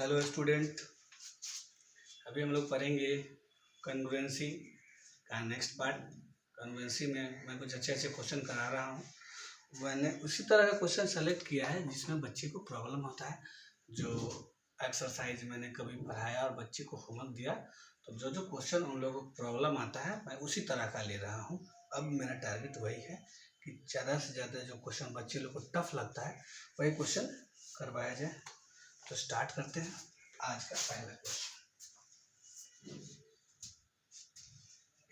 Hello student, अभी हम लोग पढ़ेंगे कन्ग्रुएंसी का नेक्स्ट पार्ट। कन्ग्रुएंसी में मैं कुछ अच्छे अच्छे क्वेश्चन करा रहा हूँ। मैंने उसी तरह का क्वेश्चन सेलेक्ट किया है जिसमें बच्चे को प्रॉब्लम होता है। जो एक्सरसाइज मैंने कभी पढ़ाया और बच्चे को होमवर्क दिया, तो जो जो क्वेश्चन उन लोगों को प्रॉब्लम आता है मैं उसी तरह का ले रहा हूँ। अब मेरा टारगेट वही है कि ज़्यादा से ज़्यादा जो क्वेश्चन बच्चे लोग को टफ लगता है वही क्वेश्चन करवाया जाए। तो स्टार्ट करते हैं आज का पहला question.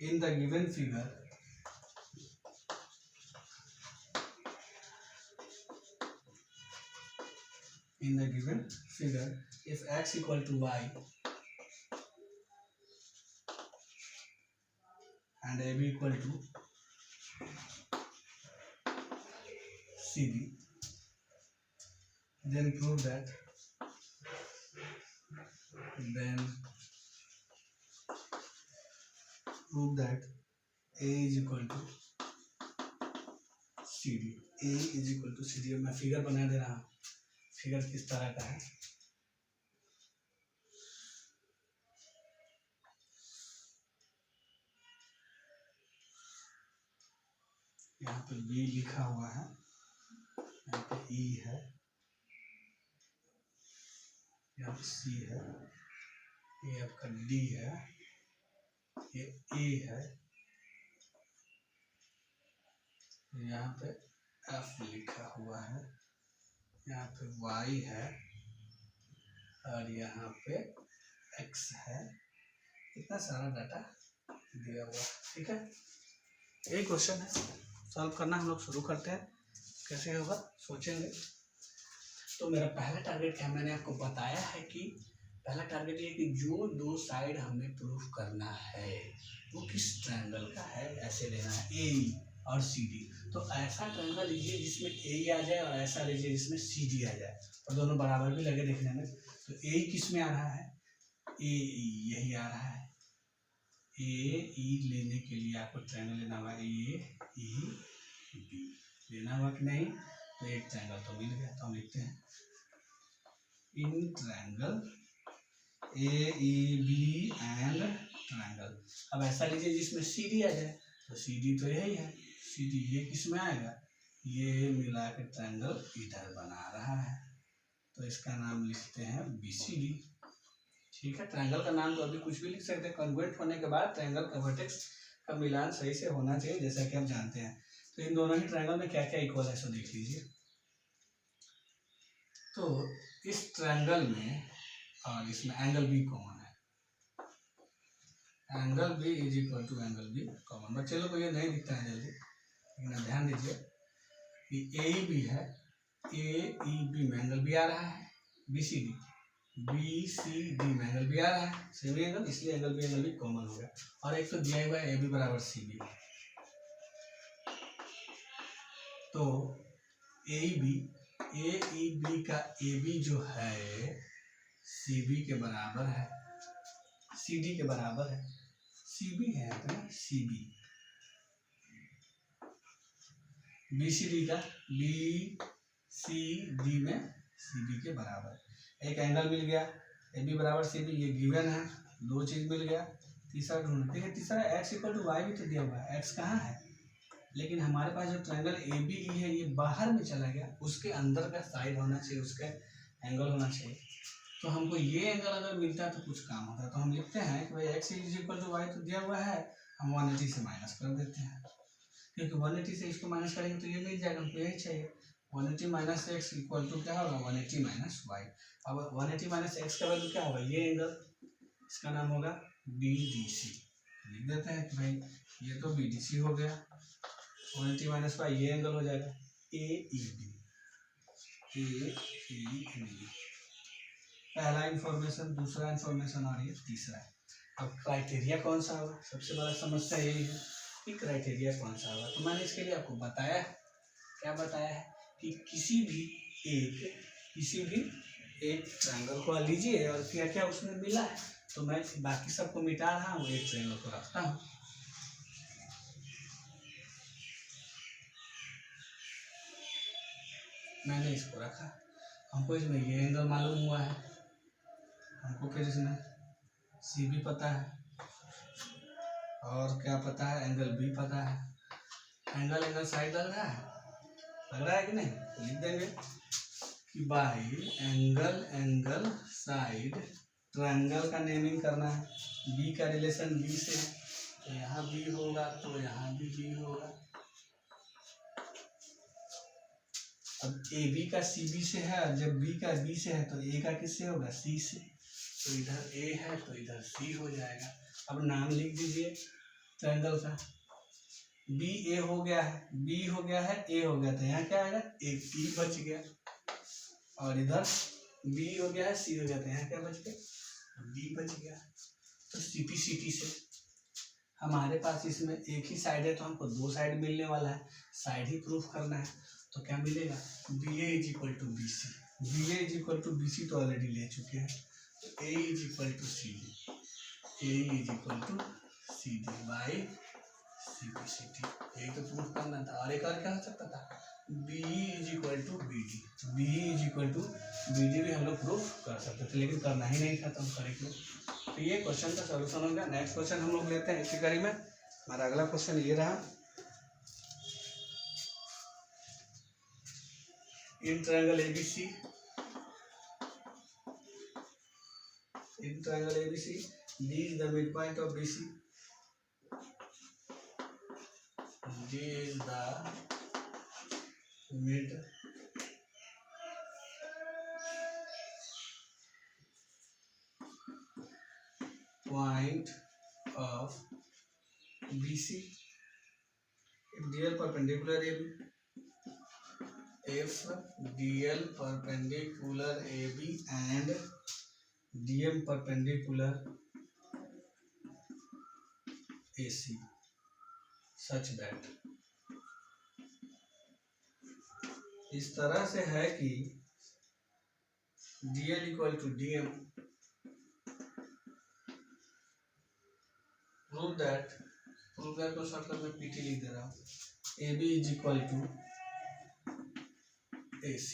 In the given figure, if x equal to y and ab equal to cd, then prove that a is equal to cd. a is equal to cd। मैं फिगर बना दे रहा हूँ। फिगर किस तरह का है, यहाँ पे b लिखा हुआ है, यहाँ पे e है, यहाँ पे c है, ये आपका d है, ये a है, यहाँ पे f लिखा हुआ है, यहाँ पे y है और यहाँ पे x है। इतना सारा डाटा दिया हुआ, ठीक है। यही क्वेश्चन है, सॉल्व करना हम लोग शुरू करते हैं। कैसे होगा सोचेंगे। तो मेरा पहला टारगेट क्या, मैंने आपको बताया है कि पहला टारगेट ये कि जो दो साइड हमें प्रूफ करना है वो किस ट्रायंगल का है, ऐसे लेना है ए और सी डी। तो ऐसा ट्रायंगल लीजिए जिसमें ए आ जाए और ऐसा लीजिए जिसमें सी डी आ जाए और दोनों बराबर भी लगे देखने में। तो ए किस में आ रहा है, ए यही आ रहा है। ए ई लेने के लिए आपको ट्रायंगल लेना होगा, ए ई बी लेना होगा कि नहीं। तो एक ट्रायंगल तो मिल गया, तो हम लिखते हैं in triangle A E B and triangle. अब ऐसा लीजिए जिसमें सी डी आ जाए, तो सी डी तो यही है, सी डी ये किस में आएगा, ये मिला के ट्रायंगल इधर बना रहा है, तो इसका नाम लिखते हैं बी सी डी। ठीक है, ट्रायंगल का नाम तो अभी कुछ भी लिख सकते हैं। कॉन्ग्रुएंट होने के बाद ट्रायंगल का वर्टेक्स का मिलान सही से होना चाहिए, जैसा कि हम जानते हैं। तो इन दोनों ही ट्रायंगल में क्या क्या इक्वल है सो देख लीजिए। तो इस ट्रायंगल में और इसमें एंगल बी कॉमन है, angle B is equal to angle B common. बच्चे लोग को ये नहीं दिखता है जल्दी, लेकिन ध्यान दीजिए कि ए बी है, ए ई बी में एंगल बी आ रहा है, बी सी डी में एंगल बी आ रहा है, सेमी एंगल, इसलिए एंगल बी कॉमन हो गया। और एक तो दिया हुआ है ए बी बराबर सी बी। तो ए ई बी का ए बी जो है सी बी के बराबर है, सी डी के बराबर है, सी बी है अपना C B. B C D का बी सी डी में सी बी के बराबर। एक एंगल मिल गया, ए बी बराबर सी बी, ये गिवन है, दो चीज मिल गया। तीसरा ढूंढना, देखिए तीसरा एक्स इक्वल टू वाई भी तो दिया हुआ है, एक्स कहाँ है, लेकिन हमारे पास जो ट्रायंगल ए बी ई है ये बाहर में चला गया, उसके अंदर का साइड होना चाहिए, उसका एंगल होना चाहिए। तो हमको ये एंगल अगर मिलता है तो कुछ काम होता है। तो हम लिखते हैं कि भाई X is equal to Y तो दिया हुआ है, हम 180 से माइनस कर देते हैं, क्योंकि 180 से इसको माइनस करेंगे तो ये मिल जाएगा, हमको यही चाहिए। 180 माइनस एक्स इक्वल टू क्या होगा, 180 माइनस वाई। अब 180 माइनस एक्स का वैल्यू क्या होगा, ये एंगल, इसका नाम होगा बी डी सी। लिख देते हैं कि भाई ये तो बी डी सी हो गया, 180 माइनस वाई ये एंगल हो जाएगा ए ई बी। पहला इंफॉर्मेशन, दूसरा इंफॉर्मेशन और ये तीसरा है। अब क्राइटेरिया कौन सा होगा, सबसे बड़ा समस्या यही है कि क्राइटेरिया कौन सा होगा। तो मैंने इसके लिए आपको बताया है, क्या बताया है कि किसी भी एक ट्रायंगल को लीजिए और क्या क्या उसमें मिला है, तो मैं बाकी सबको मिटा रहा हूँ, एक ट्रायंगल को रखता हूँ। मैंने इसको रखा, हमको इसमें ये एंगल मालूम हुआ है, हमको फिर इसमें सी भी पता है और क्या पता है, एंगल बी पता है। एंगल एंगल साइड लग रहा है कि नहीं? तो लिख देंगे कि by angle angle side triangle का नेमिंग करना है। बी का रिलेशन बी से है तो यहाँ बी होगा तो यहाँ भी बी होगा। अब ए बी का सी बी से है, जब बी का बी से है तो ए का किससे होगा? सी से। तो इधर ए है तो इधर सी हो जाएगा। अब नाम लिख दीजिए ट्रायंगल का। बी ए हो गया है, बी हो गया है, ए हो गया, तो यहाँ क्या आएगा? एक ई बच गया। और इधर बी हो गया है, सी हो गया, तो यहाँ क्या बच गया? बी बच गया। तो सीपी से हमारे पास इसमें एक ही साइड है तो हमको दो साइड मिलने वाला है, साइड ही प्रूफ करना है। तो क्या मिलेगा? B A is equal to B C. B A is equal to B C तो ऑलरेडी ले चुके हैं, तो A is equal to C D. A is equal to C D by CP C T. यही तो proof करना था। और एक और क्या हो सकता था? B is equal to B D. B is equal to B D भी हम लोग प्रूफ कर सकते थे, लेकिन करना ही नहीं था तो हम करेंगे। तो ये क्वेश्चन का सॉल्यूशन हो गया। नेक्स्ट क्वेश्चन हम लोग लेते हैं इसी कड़ी में। हमारा अगला क्वेश्चन ये रहा, in triangle ABC, in triangle ABC D is the mid point of BC, D is the mid point of BC, if DL perpendicular AB, if DL perpendicular AB and DM perpendicular AC such that, इस तरह से है कि DL equal to DM, prove that को shortcut में PT लिख दे रहा हूँ, AB is equal to AC।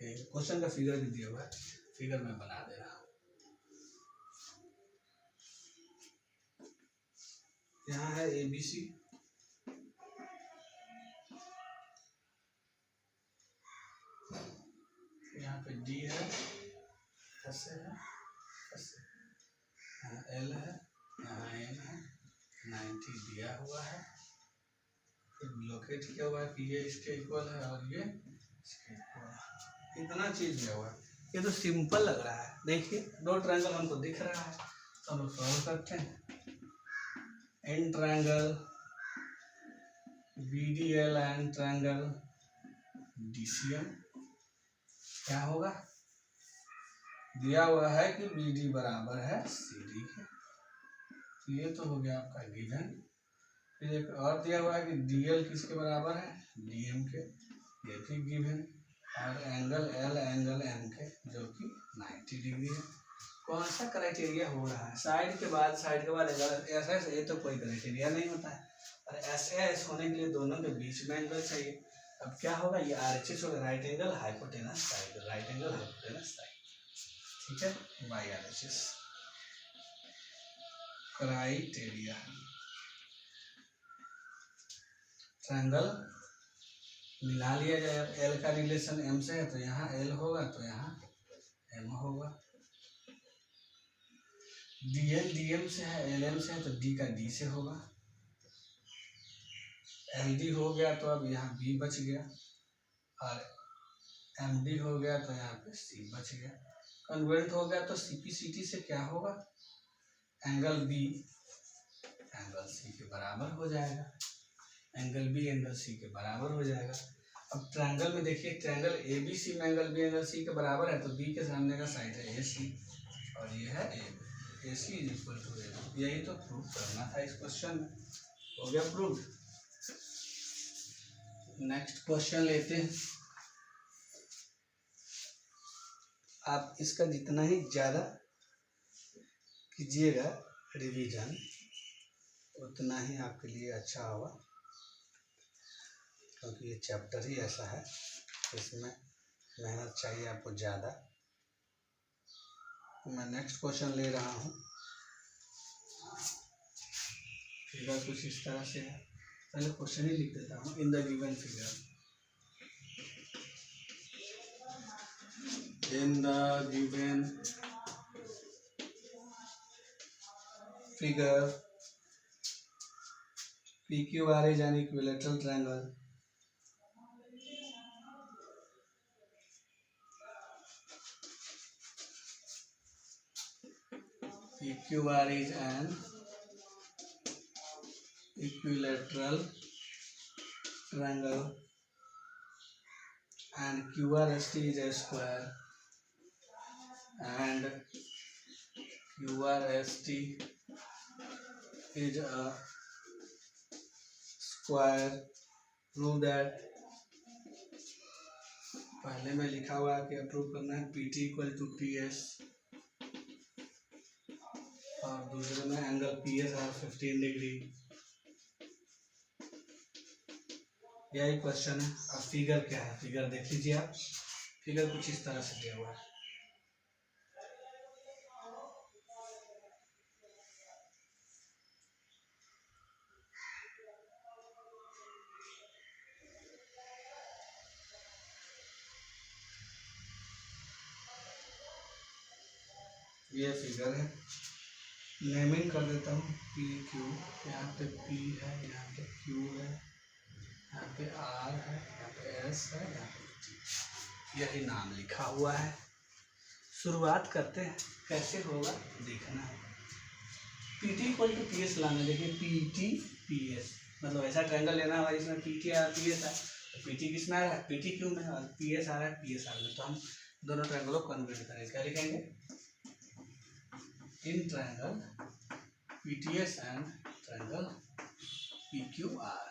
Question का फिगर भी दिया हुआ है, फिगर में बना दे रहा हूँ। यहाँ है ABC, यहाँ पे D है, ऐसे है, ऐसे, यहाँ L है, यहाँ M है, 90 दिया हुआ है, फिर लोकेट किया हुआ है कि ये इसके इक्वल है और ये इसके इक्वल है। इतना चीज दिया हुआ है, ये तो सिंपल लग रहा है। देखिए दो ट्रायंगल हमको दिख रहा है तो हम लोग सॉल्व करते हैं। In triangle BDL and triangle DCM, क्या होगा? दिया हुआ है कि BD बराबर है CD के, तो ये तो हो गया आपका गिवन। फिर एक और दिया हुआ है कि DL किसके बराबर है? DM के, ये भी गिवन। और एंगल L एंगल M के जो कि 90 डिग्री है। कौन सा क्राइटेरिया हो रहा है? साइड के बाद एंगल SS, ये तो कोई क्राइटेरिया नहीं होता है, और SS होने के लिए दोनों के बीच में एंगल चाहिए। अब क्या होगा? ये RHS होगा, right angle hypotenuse side, right angle hypotenuse side, ठीक है, बाई RHS। क्राइटेरिया ट्रायंगल मिला लिया जाए। L का रिलेशन M से है तो यहाँ L होगा तो यहाँ M होगा। DL DM से है, LM से है तो D का D से होगा। LD हो गया तो अब यहाँ B बच गया, और MD हो गया तो यहाँ पे C बच गया। कन्वर्ट हो गया तो CPCT से क्या होगा? एंगल B एंगल C के बराबर हो जाएगा, एंगल B एंगल C के बराबर हो जाएगा। अब ट्रायंगल में देखिए, ट्रायंगल ABC में एंगल B एंगल C के बराबर है तो B के सामने का साइड है AC और ये है AC is equal to AB। यही तो प्रूफ करना था इस क्वेश्चन में, हो गया प्रूफ। नेक्स्ट क्वेश्चन लेते हैं। आप इसका जितना ही ज़्यादा कीजिएगा रिवीजन, उतना ही आपके लिए अच्छा होगा, क्योंकि ये चैप्टर ही ऐसा है, इसमें मेहनत चाहिए आपको ज़्यादा। मैं नेक्स्ट क्वेश्चन ले रहा हूँ। फिगर कुछ इस तरह से है, पहले क्वेश्चन ही लिख देता हूँ। In the given figure, in the given figure PQR is an equilateral triangle. PQR is an equilateral triangle and QRST is a square, and QRST is a square. Prove that. पहले में लिखा हुआ है कि approve करना है PT equal to PS, और दूसरे में एंगल PS है 15 डिग्री। यही क्वेश्चन है। अब फिगर क्या है, फिगर देख लीजिए आप। फिगर कुछ इस तरह से दिया हुआ है। ये फिगर है, नेमिंग कर देता हूँ PQ। यहाँ पे P है, यहाँ पे Q है, यहाँ पे R है, यहाँ पे S है, यहाँ पे T। यही नाम लिखा हुआ है। शुरुआत करते हैं, कैसे होगा देखना है। PT इक्वल टू PS लाना। देखिए PT PS मतलब ऐसा ट्रायंगल लेना है जिसमें PT और PS है। तो PT किस में आ रहा है, PT Q में, और PS आ रहा है PS R में। तो हम दोनों ट्रायंगलों को कन्वर्ट करेंगे। क्या लिखेंगे, in triangle PTS and triangle PQR।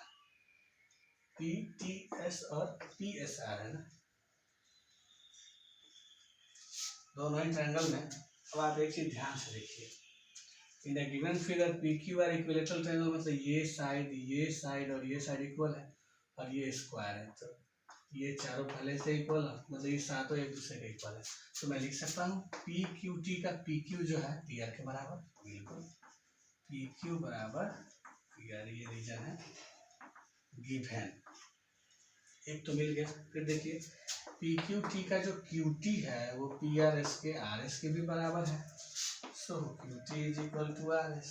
PTS और PSR है ना, दोनों ही ट्रायंगल में। अब आप एक चीज ध्यान से देखिए, in the given figure PQR equilateral triangle मतलब ये साइड और ये साइड इक्वल है, और ये स्क्वायर है। तो ये चारों पहले से इक्वल है, मतलब ये सातों एक दूसरे के इक्वल है। तो मैं लिख सकता हूँ PQT का PQ जो है PR के बराबर, बिल्कुल PQ बराबर PR। ये रीजन है गिवन, एक तो मिल गया। फिर देखिए PQT का जो QT है वो PRS के RS के भी बराबर है। So QT is equal to RS,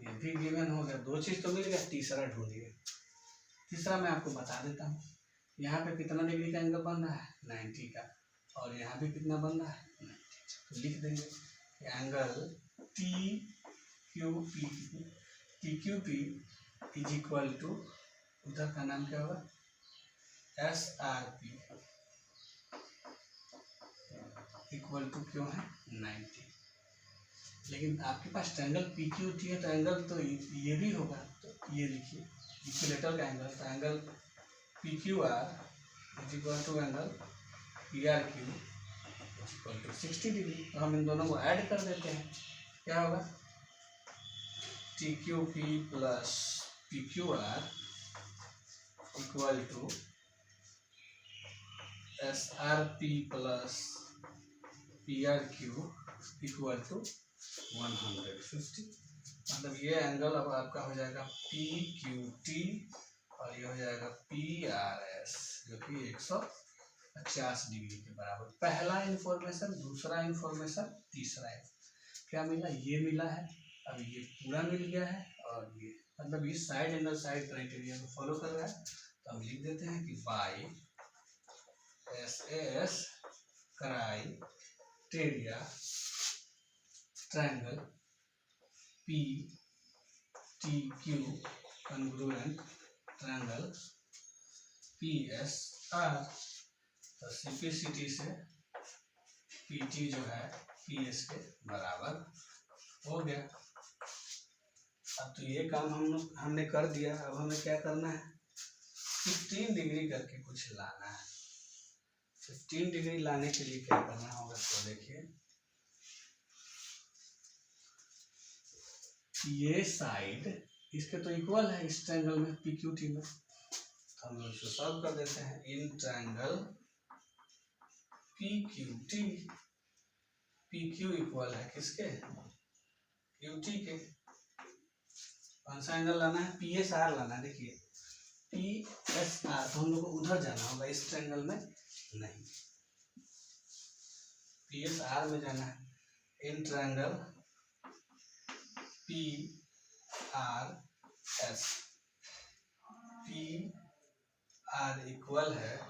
ये भी गिवन हो गया। दो चीज तो मिल गया, तीसरा ढूंढिए। तीसरा मैं आपको बता देता हूँ। यहाँ पे कितना डिग्री का एंगल बन रहा है, 90 का, और यहाँ पे कितना बन रहा है, 90। तो लिख देंगे angle PQP is equal to, उधर का नाम क्या होगा, SRP इक्वल टू क्यों है 90। लेकिन आपके पास ट्रायंगल PQT है, ट्रायंगल तो ये भी होगा। तो ये लिखिए इक्विलेटरल का angle, triangle PQR is equal to angle PRQ is equal to 60 degree. तो हम इन दोनों को ऐड कर देते हैं, क्या होगा, TQP plus PQR equal to SRP plus PRQ equal to 150। मतलब ये एंगल अब आपका हो जाएगा PQT और ये हो जाएगा PRS, जो कि 150 डिग्री के बराबर। पहला इंफॉर्मेशन, दूसरा इंफॉर्मेशन, तीसरा क्या मिला, ये मिला है। अब ये पूरा मिल गया है, और ये मतलब इस साइड एंगल साइड क्राइटेरिया को फॉलो कर रहा है। तो हम लिख देते हैं कि YSAS criteria triangle PTQ congruent triangle PSR। तो सिंपलिसिटी से PT जो है PS के बराबर हो गया। अब तो ये काम हमने कर दिया। अब हमें क्या करना है, 15 डिग्री करके कुछ लाना है। 15 डिग्री लाने के लिए क्या करना होगा, तो देखिए ये साइड इसके तो इक्वल है इस ट्रायंगल में PQT में। तो हम इसको सॉल्व कर देते हैं। In triangle PQT P Q equal है किसके, क्यू टी के। कौन सा एंगल लाना है, पी एस आर लाना है। देखिए पी एस आर, तो हम लोग को उधर जाना होगा, इस ट्रायंगल में नहीं, पी एस आर में जाना है। इन triangle P R S, P R equal है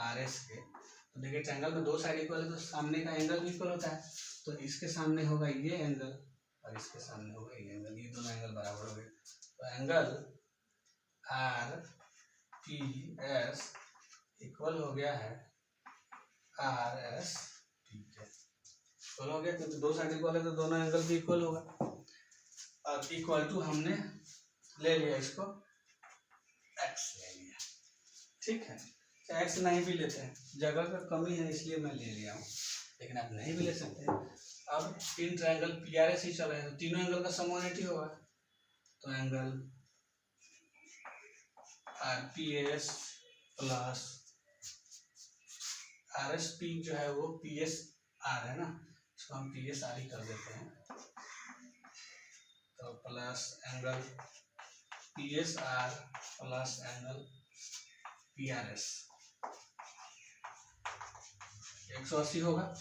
आर एस के। तो देखिए ट्रायंगल में दो साइड इक्वल है तो सामने का एंगल भी इक्वल होता है, तो इसके सामने होगा ये एंगल और इसके सामने होगा ये एंगल, ये दोनों एंगल बराबर हो गए। तो angle R P S equal हो गया है आर एस टी के। इक्वल हो गया, क्योंकि दो साइड इक्वल है तो दोनों एंगल भी इक्वल होगा। और इक्वल टू हमने ले लिया इसको एक्स ले लिया, ठीक है। एक्स नहीं भी लेते हैं, जगह का कमी है इसलिए मैं ले लिया हूँ, लेकिन आप नहीं भी ले सकते हैं। अब तीन ट्रायंगल पी आर एस ही चल रहे हैं तो तीनों एंगल का सम 180 होगा। तो angle R P S plus R S P जो है वो पी एस आर है ना, इसको हम पी एस आर ही कर देते हैं। तो plus angle P S R plus angle P R S 180 होगा।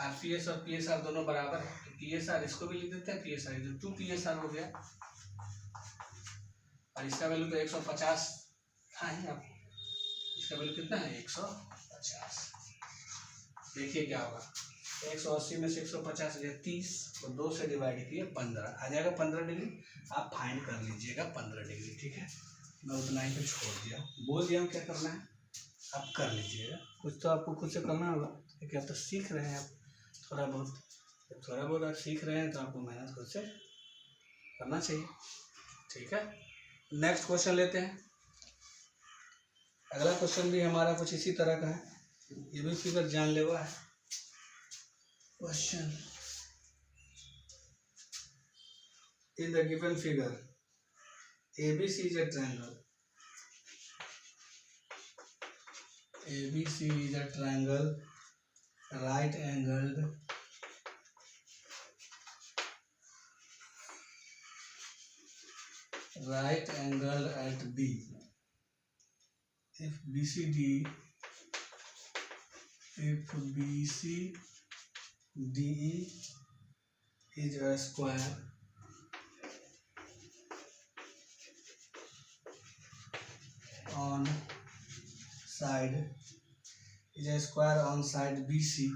आर पी एस और पी एस आर दोनों बराबर है तो पी एस आर इसको भी लिख देते हैं, पी एस आर जो 2 पी एस आर हो गया, और इसका वैल्यू तो 150 था ही, आप इसका वैल्यू कितना है 150। देखिए क्या होगा, 180 में से 150 गया 30, तो 2 से डिवाइड किए 15 आ जाएगा 15 डिग्री। आप फाइंड कर लीजिएगा 15 डिग्री, ठीक है। मैं उतना ही पे छोड़ दिया, बोल दिया क्या करना है आप कर लीजिएगा। कुछ तो आपको खुद से करना होगा क्योंकि आप तो सीख रहे हैं, आप थोड़ा बहुत आप सीख रहे हैं तो आपको मेहनत खुद से करना चाहिए, ठीक है। नेक्स्ट क्वेश्चन लेते हैं। अगला क्वेश्चन भी हमारा कुछ इसी तरह का है, ये भी फिगर जानलेवा है। Question in the given figure ABC is a triangle. ABC is a triangle, right angled, at B. If BCDE is a square on side BC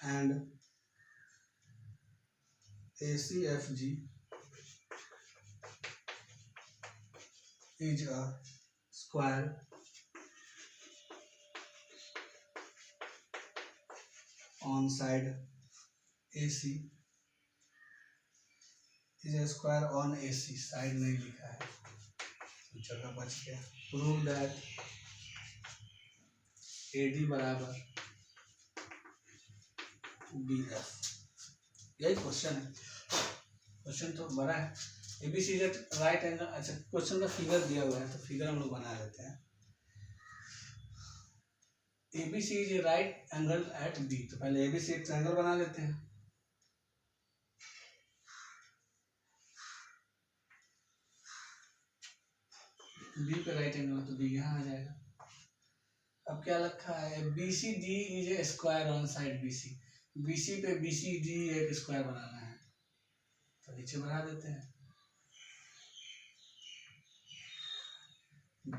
and ACFG is a square on side AC is a square on AC, side नहीं लिखा है तो जगह बच गया। Prove that AD बराबर BF, यही question है। क्वेश्चन तो बड़ा है। ABC इज राइट एंगल, अच्छा क्वेश्चन का फिगर दिया हुआ है तो फिगर हम लोग बना लेते हैं। ABC is right angle at B, तो पहले ABC एक ट्रायंगल बना लेते हैं। B पे राइट एंगल तो B यहाँ आ जाएगा। अब क्या लिखा है, BCD is a square on side BC, BC पे BCD एक स्क्वायर बनाना है तो नीचे बना देते हैं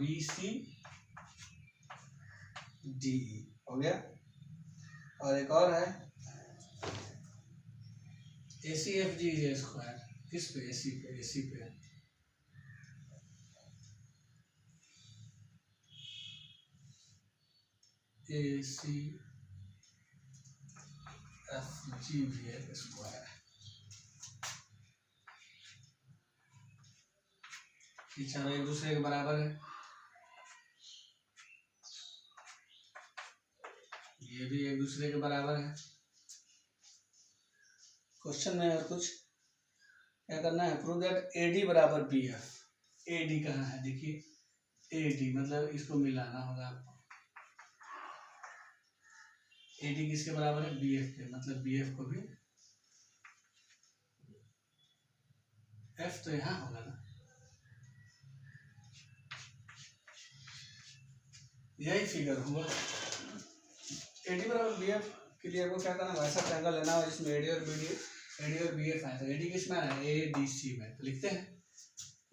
BCDE हो गया। और एक और है ACFG इज ए स्क्वायर, किस पे AC पे, AC पे ACFG भी एक स्क्वायर है। ये चारों एक दूसरे के बराबर है, ये भी एक दूसरे के बराबर है। क्वेश्चन में और कुछ क्या करना है, प्रूव दैट AD बराबर BF। AD कहाँ है, देखिए AD मतलब इसको मिलाना होगा आपको, AD किसके बराबर है, BF के, मतलब BF को भी F तो यहाँ होगा ना, यही फिगर हुआ। AD बराबर BF के लिए आपको क्या करना, वैसा ट्रायंगल लेना हो जिसमें AD और BF आए। तो AD किस में है, ADC में। तो लिखते हैं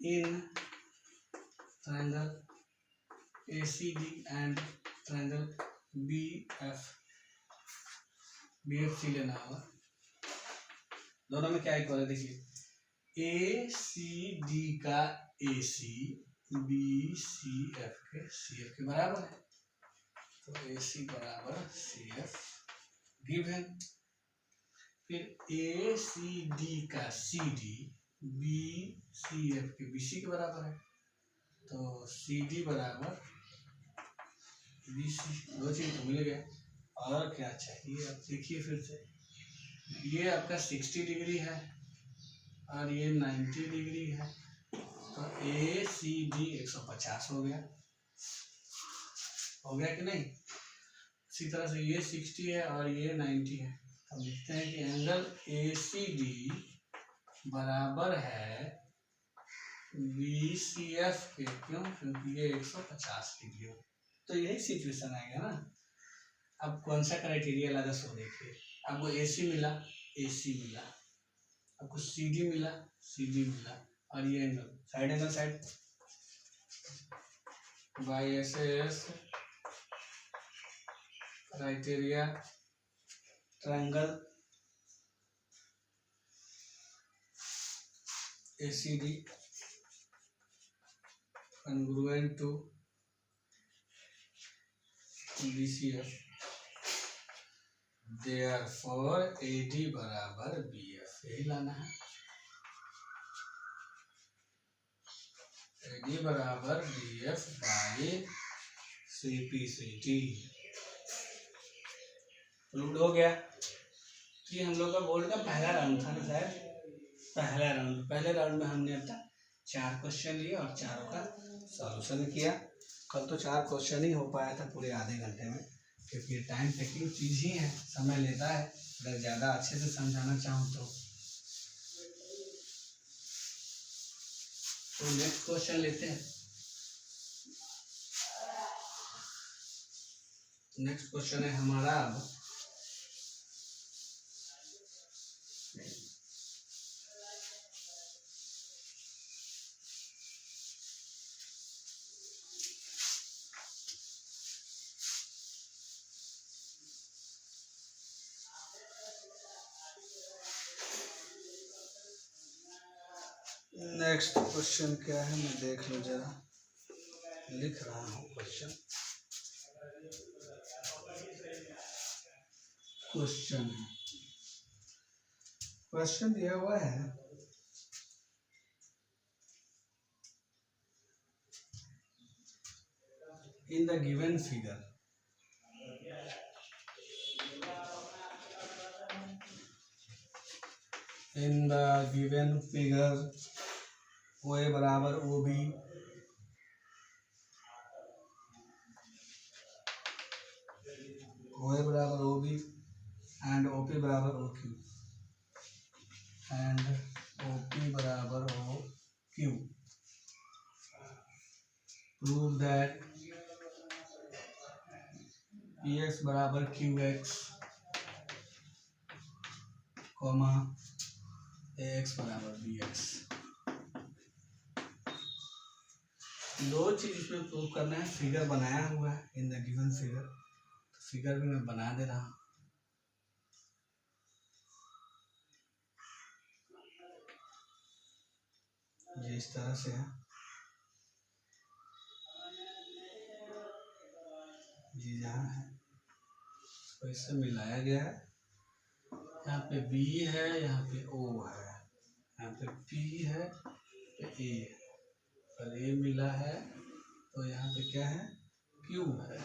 in triangle ACD and triangle BFC लेना होगा। दोनों में क्या इक्वल है, देखिए ACD का AC BCF के CF के बराबर है, तो AC बराबर CF गिवन। फिर ACD का CD BCF के BC के बराबर है, तो CD बराबर BC। दो चीज तो मिल गया, और क्या चाहिए। अब देखिए फिर से, ये आपका 60 डिग्री है और ये 90 डिग्री है, तो ACD 150 हो गया कि नहीं। इसी तरह से ये 60 है और ये 90 है, हम लिखते हैं कि एंगल ACD बराबर है BCF के, क्यों, क्योंकि ये 150 डिग्री हो। तो यही सिचुएशन आएगा ना। अब कौन सा क्राइटेरिया लगा, सो देखिए, आपको AC मिला, AC मिला, आपको CD मिला, CD मिला, और ये angle side by SS criteria triangle ACD congruent to BCF, therefore AD बराबर BF, यही लाना है। AD बराबर BF बाई CPCT प्रूव्ड हो गया। कि हम लोग का बोर्ड का पहला राउंड था ना शायद, पहले राउंड में हमने अब तक 4 क्वेश्चन लिए और चारों का सॉल्यूशन किया। कल तो 4 क्वेश्चन ही हो पाया था पूरे आधे घंटे में, क्योंकि टाइम टेकिंग चीज़ ही है, समय लेता है। अगर ज़्यादा अच्छे से समझाना चाहूँ तो नेक्स्ट क्वेश्चन लेते हैं। नेक्स्ट क्वेश्चन है हमारा अब नेक्स्ट क्वेश्चन क्या है, मैं देख लो जरा, लिख रहा हूँ क्वेश्चन। क्वेश्चन दिया हुआ है, in the given figure OA बराबर OB and OP बराबर OQ prove that PX बराबर QX AX बराबर BX। दो चीज इसमें प्रूव करना है। फिगर बनाया हुआ है इन द गिवन फिगर, तो फिगर भी मैं बना दे रहा हूँ। ये इस तरह से है, ये यहाँ है, तो इससे मिलाया गया है। यहाँ पे B है, यहाँ पे O है, यहाँ पे P है, पे A है, और A मिला है, तो यहाँ पे क्या है, Q है।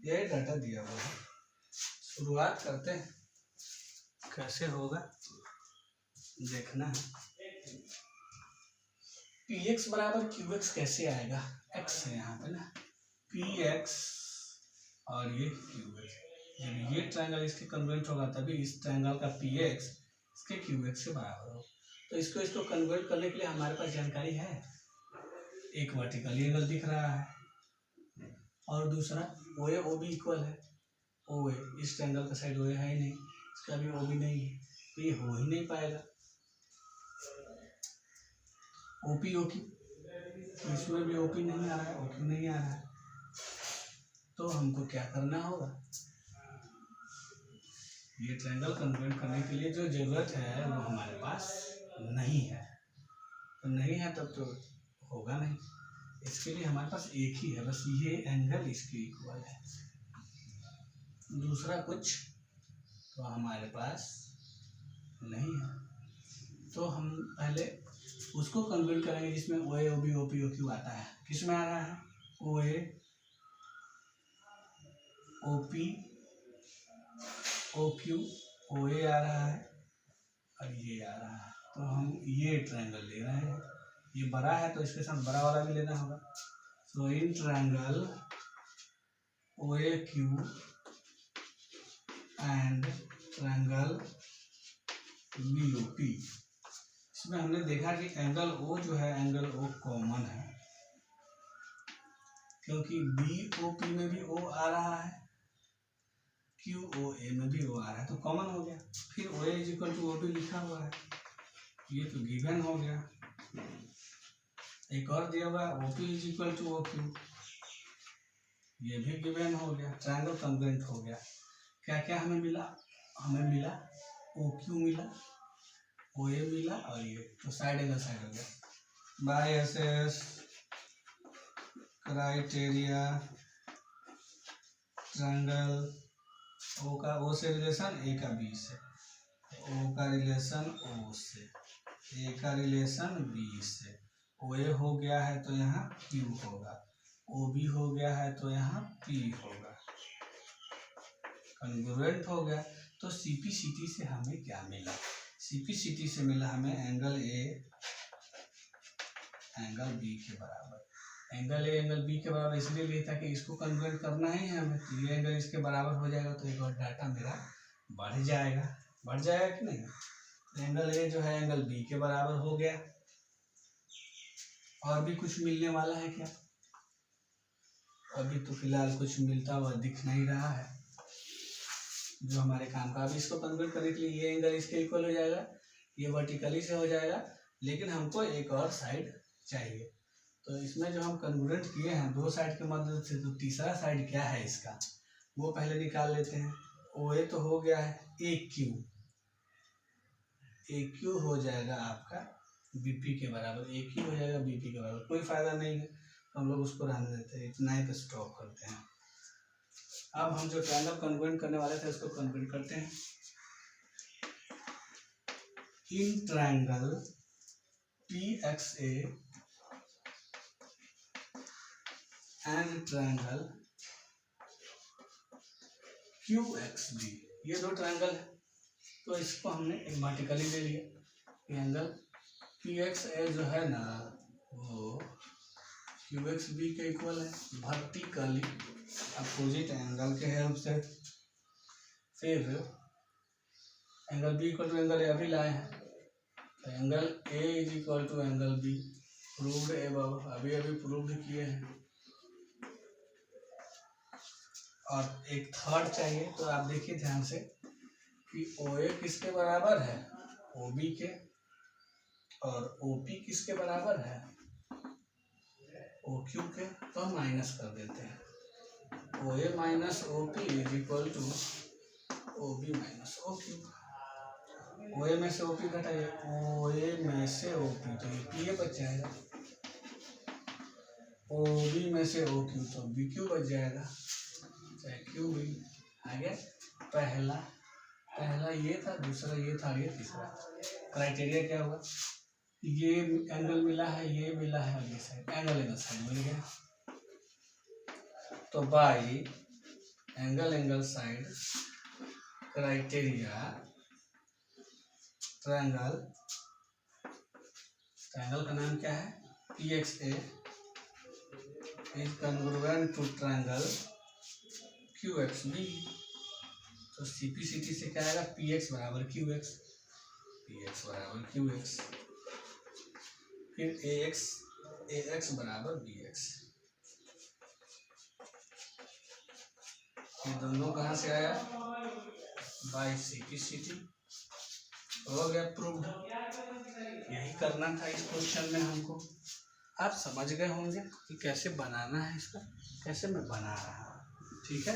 यही डाटा दिया हुआ है। शुरुआत करते हैं, कैसे होगा देखना है। Px बराबर Qx कैसे आएगा, x है यहाँ पे ना, Px और ये Qx। जब ये ट्रायंगल इसके कन्वर्ट होगा तभी इस ट्रायंगल का पी एक्स इसके क्यू एक्स से बराबर हो। तो इसको कन्वर्ट करने के लिए हमारे पास जानकारी है, एक वर्टिकल एंगल दिख रहा है और दूसरा ओ ए ओ बी इक्वल है। ओ ए इस ट्रायंगल का साइड ओ ए है ही नहीं, इसका भी ओ बी नहीं है, तो ये हो ही नहीं पाएगा। ओ पी ओ क्यू, तो इसमें भी ओ पी नहीं आ रहा है, ओ क्यू नहीं आ रहा है, तो हमको क्या करना होगा, ये ट्रायंगल कन्वर्ट करने के लिए जो जरूरत है वो हमारे पास नहीं है। तो नहीं है तब तो होगा नहीं, इसके लिए हमारे पास एक ही है, बस ये एंगल इसके इक्वल है, दूसरा कुछ तो हमारे पास नहीं है। तो हम पहले उसको कन्वर्ट करेंगे जिसमें O A O B O P O Q आता है। किस में आ रहा है, ओ A O P O Q, O ए आ रहा है और ये आ रहा है, तो हम ये ट्रायंगल ले रहे हैं, ये बड़ा है तो इसके साथ बड़ा वाला भी लेना होगा। So in triangle O A Q and triangle B O P, इसमें हमने देखा कि एंगल ओ जो है एंगल ओ कॉमन है, क्योंकि बी ओ पी में भी ओ आ रहा है, क्यू ओ ए में भी ओ आ रहा है, तो कॉमन हो गया। फिर O A is equal to O B लिखा हुआ है, ये तो गिवन हो गया। एक और दिया हुआ है O P is equal to O Q, ये भी गिवन हो गया, ट्रायंगल कन्वर्ट हो गया। क्या क्या हमें मिला, हमें मिला ओ क्यू मिला, ओ ए मिला और ये तो साइड एंगल साइड हो गया। By S S criteria triangle O का ओ से रिलेशन, ए का बी से, ओ का रिलेशन ओ से, ए का रिलेशन बी से, ओ ए हो गया है तो यहाँ क्यू होगा, ओ बी हो गया है तो यहाँ पी होगा, कन्ग्रुएंट हो गया। तो सीपीसीटी से हमें क्या मिला, सीपीसीटी से मिला हमें एंगल ए एंगल बी के बराबर। एंगल ए एंगल बी के बराबर इसलिए लिया था कि इसको कन्वर्ट करना ही है हमें, तो ये एंगल इसके बराबर हो जाएगा तो एक और डाटा मेरा बढ़ जाएगा, बढ़ जाएगा कि नहीं। एंगल ए जो है एंगल बी के बराबर हो गया। और भी कुछ मिलने वाला है क्या, अभी तो फिलहाल कुछ मिलता हुआ दिख नहीं रहा है जो हमारे काम का। अभी इसको कन्वर्ट करने के लिए ये एंगल इसके इक्वल हो जाएगा, ये वर्टिकली से हो जाएगा, लेकिन हमको एक और साइड चाहिए। तो इसमें जो हम कन्वर्ट किए हैं दो साइड के मदद से, तो तीसरा साइड क्या है इसका वो पहले निकाल लेते हैं। ओ ए तो हो गया है ए क्यू, ए क्यू हो जाएगा आपका बीपी के बराबर, ए क्यू हो जाएगा बीपी के बराबर, कोई फायदा नहीं है हम लोग उसको रहने देते हैं, इतना ही पे स्टॉप करते हैं। अब हम जो ट्रायंगल कन्वर्ट करने वाले थे उसको कन्वर्ट करते हैं। In triangle P X A and triangle Q X B, ये दो ट्रायंगल है, तो इसको हमने एक वर्टिकली ले लिया। एंगल पी एक्स ए जो है ना वो क्यू एक्स बी के इक्वल है, वर्टिकली अपोजिट एंगल के हेल्प से। फिर angle B equal to angle A अभी लाए हैं, तो angle A is equal to angle B, proved above, अभी अभी प्रूव्ड किए हैं। और एक थर्ड चाहिए, तो आप देखिए ध्यान से कि ओ ए किसके बराबर है, ओ बी के, और ओ पी किसके बराबर है, ओ क्यू के, तो हम माइनस कर देते हैं। O A minus O P is equal to O B minus O Q. O A में से ओ पी घटाइए, ओ ए में से ओ पी तो ये पी ए बच जाएगा, ओ बी में से ओ क्यू तो बी क्यू बच जाएगा, चाहे क्यू भी आ गया। पहला ये था, दूसरा ये था, ये तीसरा। क्राइटेरिया क्या हुआ, ये एंगल मिला है, ये मिला है और ये साइड एंगल साइड मिल गया, तो by angle side criteria triangle का नाम क्या है, P X A is congruent to triangle Q X B. तो CPCT से क्या आएगा, PX बराबर QX, PX बराबर QX, फिर AX बराबर BX। ये दोनों कहाँ से आया, बाय CPCT। हो गया प्रूव्ड। यही करना था इस क्वेश्चन में हमको। आप समझ गए होंगे कि कैसे बनाना है इसका, कैसे मैं बना रहा हूँ। ठीक है,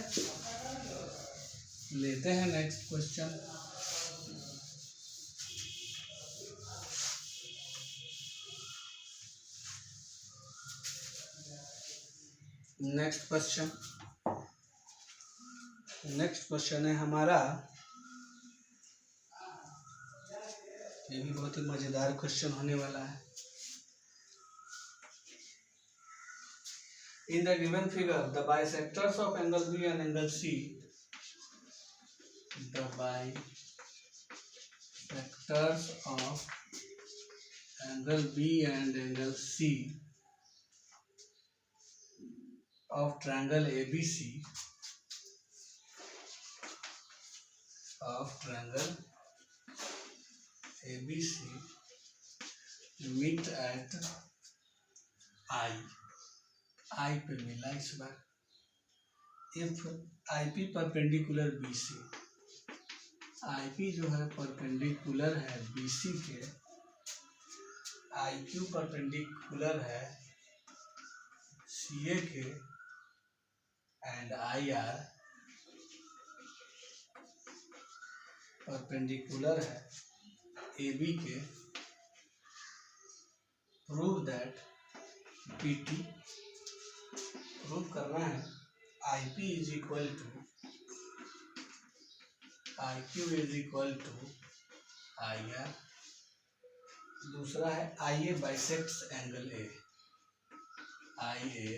लेते हैं नेक्स्ट क्वेश्चन। नेक्स्ट क्वेश्चन है हमारा, ये भी बहुत ही मजेदार क्वेश्चन होने वाला है। In the given figure, the bisectors of angle B and angle C, the bisectors of angle B and angle C of triangle ABC meet at I पे मिला इस बार। If IP perpendicular BC, IP जो है perpendicular है BC के, IQ perpendicular है CA के, एंड IR परपेंडिकुलर है AB के, प्रूव दैट PT, प्रूव करना है IP is equal to IQ is equal to IR। दूसरा है IA bisects angle A, IA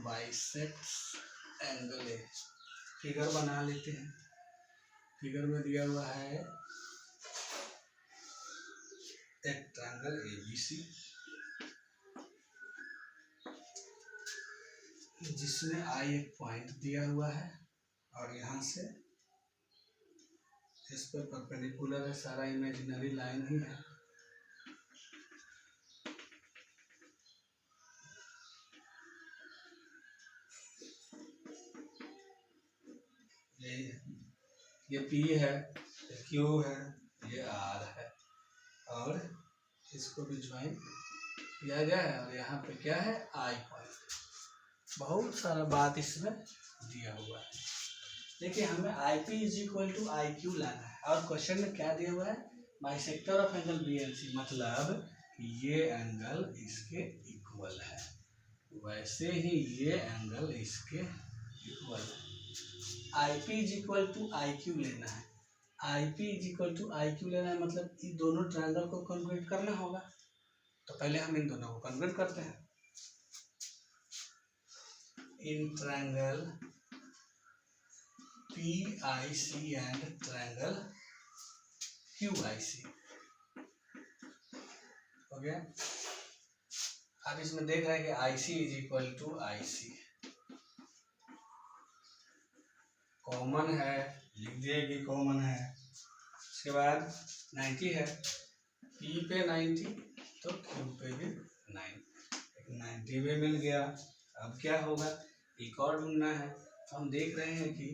bisects angle A। Figure बना लेते हैं। फिगर में दिया हुआ है एक ट्रायंगल ABC जिसमें I एक पॉइंट दिया हुआ है और यहाँ से इस पर परपेंडिकुलर है, सारा इमेजिनरी लाइन ही है। ये P है, ये Q है, ये R है और इसको भी ज्वाइन किया गया है और यहाँ पे क्या है I पॉइंट। बहुत सारा बात इसमें दिया हुआ है। देखिए हमें IP is equal to IQ लाना है और क्वेश्चन में क्या दिया हुआ है, बाइसेक्टर ऑफ एंगल BNC, मतलब ये एंगल इसके इक्वल है, वैसे ही ये एंगल इसके इक्वल है। IP is equal to IQ लेना है, IP is equal to IQ लेना है, मतलब इन दोनों ट्रायंगल को कन्वर्ट करना होगा। तो पहले हम इन दोनों को कन्वर्ट करते हैं। In triangle PIC and triangle QIC हो गया। अब इसमें देख रहे हैं कि IC is equal to IC, common है, लिख दिए कि कॉमन है। उसके बाद 90 है, P पे 90 तो Q पे भी 90 भी मिल गया। अब क्या होगा, एक और ढूंढना है। हम देख रहे हैं कि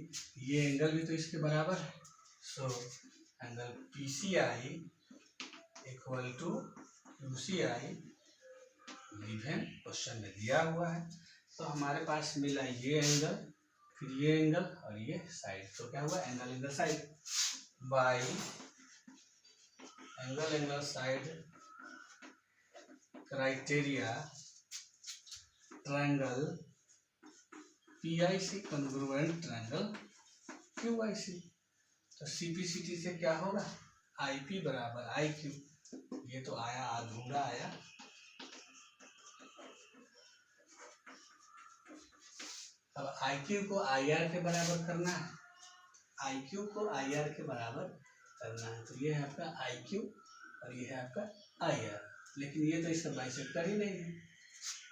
ये एंगल भी तो इसके बराबर है, so angle PCI equal to QCI given question में दिया हुआ है। तो हमारे पास मिला ये एंगल, फिर ये एंगल और ये साइड, तो क्या हुआ angle angle side by angle angle side criteria triangle PIC congruent triangle QIC। तो CPCT से क्या होगा, IP बराबर IQ, ये तो आया अधूरा आया। अब IQ को IR के बराबर करना है, IQ को IR के बराबर करना है। तो ये है आपका IQ और ये है आपका IR, लेकिन ये तो इसका बाइसेक्टर ही नहीं है।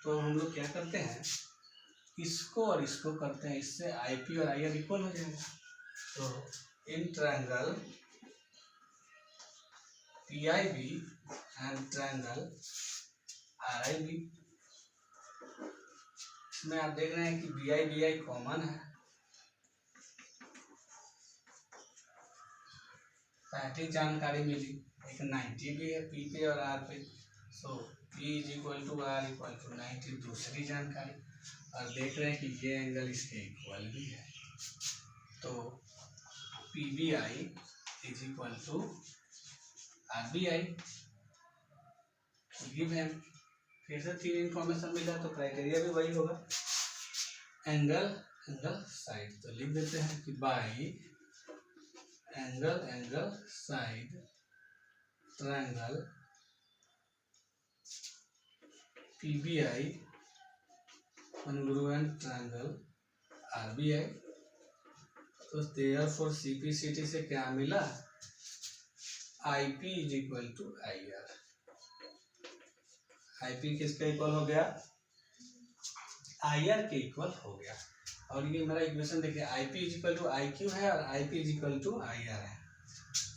तो हम लोग क्या करते हैं, इसको और इसको करते हैं, इससे IP और IR इक्वल हो जाएगा। तो in triangle PIB and triangle RIB, इसमें आप देख रहे हैं कि BI कॉमन है, पहली जानकारी मिली, एक 90 भी है P पे और R पे। सो P = R = 90 दूसरी जानकारी, और देख रहे हैं कि ये एंगल इसके इक्वल भी है। तो PBI = RBI गिवन। फिर से 3 इंफॉर्मेशन मिला, तो क्राइटेरिया भी वही होगा, एंगल साइड। तो लिख देते हैं कि by angle side triangle PBI congruent triangle RBI। तो देयरफॉर CPCT से क्या मिला, IP = IR। IP किसका इक्वल हो गया, IR के इक्वल हो गया। और ये मेरा इक्वेशन देखिए, IP = IQ है और IP = IR है।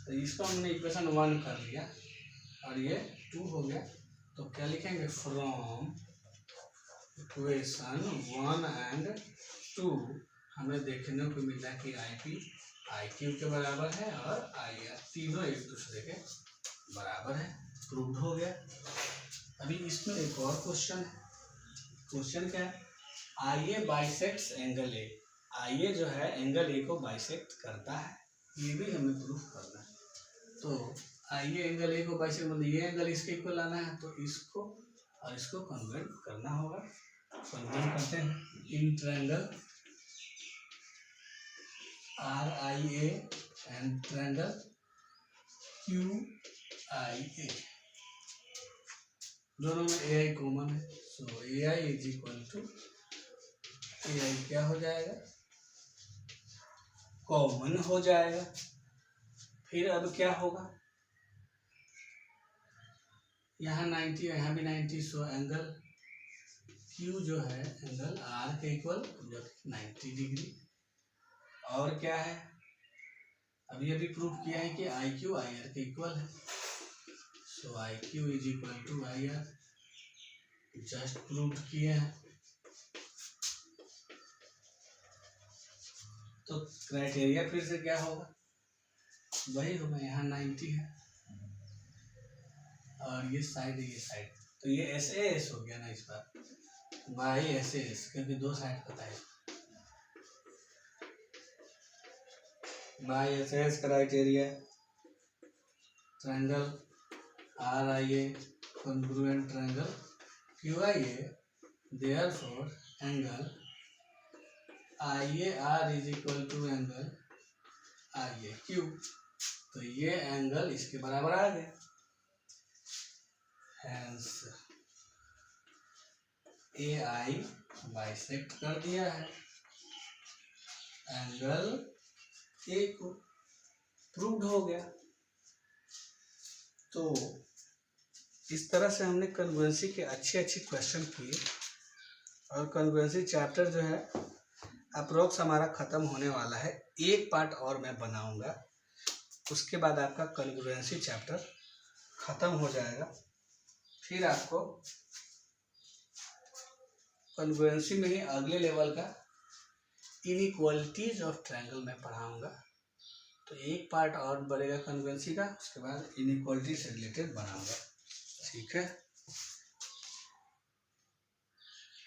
तो इसको हमने इक्वेशन 1 कर लिया और ये 2 हो गया। तो क्या लिखेंगे, फ्रॉम इक्वेशन 1 एंड 2 हमें देखने को मिला कि IP IQ के बराबर है और IR तीनों एक दूसरे के बराबर है, प्रूव्ड हो गया। अभी इसमें एक और क्वेश्चन है। क्वेश्चन क्या है, IA bisects angle A। IA जो है एंगल A को बाइसेक्ट करता है, ये भी हमें प्रूव करना है। तो IA एंगल A को बाइसेक्ट, मतलब ये एंगल इसके इक्वल लाना है, तो इसको और इसको कन्वर्ट करना होगा। कन्वर्ट करते हैं in triangle RIA and triangle QIA, दोनों में AI कॉमन है। सो AI = AI क्या हो जाएगा, कॉमन हो जाएगा। फिर अब क्या होगा, यहाँ 90 है, यहाँ भी 90। सो एंगल Q जो है एंगल R के इक्वल 90 डिग्री। और क्या है, अभी प्रूफ किया है कि IQ IR के इक्वल है। सो IQ = IR, जस्ट प्रूफ किए हैं। तो क्राइटेरिया फिर से क्या होगा, वही होगा, यहाँ 90 है और ये साइड है, ये साइड, तो ये SAS हो गया ना इस बार, बाई SAS, क्योंकि 2 साइड पता है। By SAS criteria, triangle RIA congruent triangle QIA, therefore angle IAR = angle IAQ। तो ये एंगल इसके बराबर आ गया, हैंस AI बाइसेक्ट कर दिया है एंगल A को, प्रूव्ड हो गया। तो इस तरह से हमने कॉन्ग्रुएंसी के अच्छे क्वेश्चन किए, और कॉन्ग्रुएंसी चैप्टर जो है अप्रोक्स हमारा ख़त्म होने वाला है। एक पार्ट और मैं बनाऊंगा, उसके बाद आपका कॉन्ग्रुएंसी चैप्टर ख़त्म हो जाएगा। फिर आपको कॉन्ग्रुएंसी में ही अगले लेवल का इनइक्वालिटीज ऑफ ट्रायंगल में पढ़ाऊंगा। तो एक पार्ट और बढ़ेगा कॉन्ग्रुएंसी का, उसके बाद इनइक्वालिटी से रिलेटेड बनाऊंगा। ठीक है।